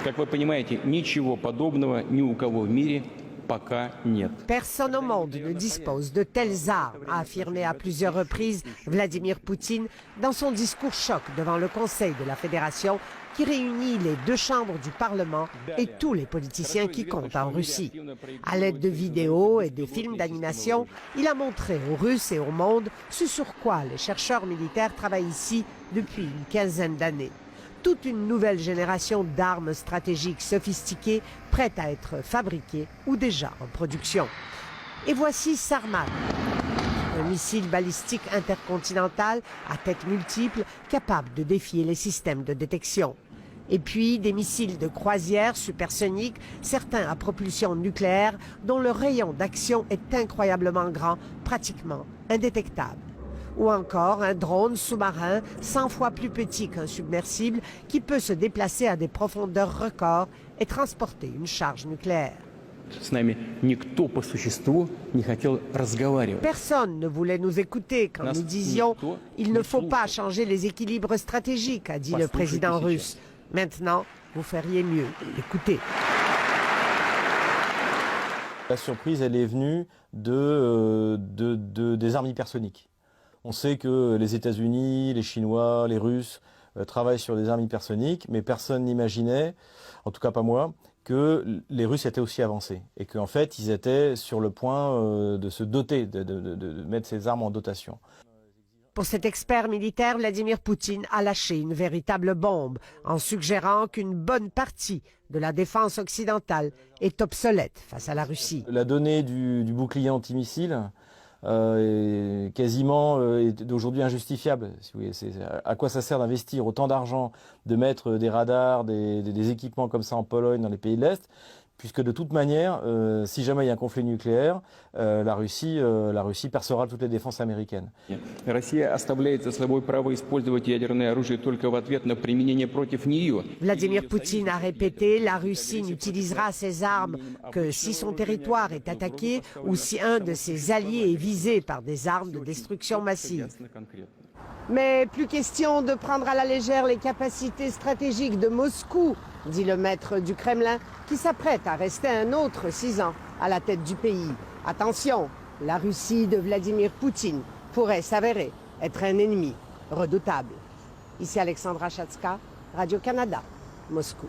Как вы понимаете, ничего подобного ни у кого в мире пока нет. Personne au monde ne dispose de telles armes, a affirmé à plusieurs reprises Vladimir Poutine dans son discours choc devant le Conseil de la Fédération qui réunit les deux chambres du Parlement et tous les politiciens qui comptent en Russie. À l'aide de vidéos et de films d'animation, il a montré aux Russes et au monde ce sur quoi les chercheurs militaires travaillent ici depuis une quinzaine d'années. Toute une nouvelle génération d'armes stratégiques sophistiquées prêtes à être fabriquées ou déjà en production. Et voici Sarmat, un missile balistique intercontinental à tête multiple capable de défier les systèmes de détection. Et puis des missiles de croisière supersoniques, certains à propulsion nucléaire, dont le rayon d'action est incroyablement grand, pratiquement indétectable. Ou encore un drone sous-marin 100 fois plus petit qu'un submersible qui peut se déplacer à des profondeurs records et transporter une charge nucléaire. Personne ne voulait nous écouter quand nous disions « il ne faut pas changer les équilibres stratégiques », a dit le président russe. Maintenant, vous feriez mieux d'écouter. La surprise, elle est venue des armes hypersoniques. On sait que les États-Unis, les Chinois, les Russes travaillent sur des armes hypersoniques, mais personne n'imaginait, en tout cas pas moi, que les Russes étaient aussi avancés et qu'en fait ils étaient sur le point de se doter, de mettre ces armes en dotation. Pour cet expert militaire, Vladimir Poutine a lâché une véritable bombe en suggérant qu'une bonne partie de la défense occidentale est obsolète face à la Russie. La donnée du bouclier antimissile est quasiment aujourd'hui injustifiable. À quoi ça sert d'investir autant d'argent, de mettre des radars, des équipements comme ça en Pologne, dans les pays de l'Est, puisque de toute manière, si jamais il y a un conflit nucléaire, la Russie percera toutes les défenses américaines. Vladimir Poutine a répété, la Russie n'utilisera ses armes que si son territoire est attaqué ou si un de ses alliés est visé par des armes de destruction massive. Mais plus question de prendre à la légère les capacités stratégiques de Moscou, dit le maître du Kremlin, qui s'apprête à rester un autre 6 ans à la tête du pays. Attention, la Russie de Vladimir Poutine pourrait s'avérer être un ennemi redoutable. Ici Alexandra Chatska, Radio-Canada, Moscou.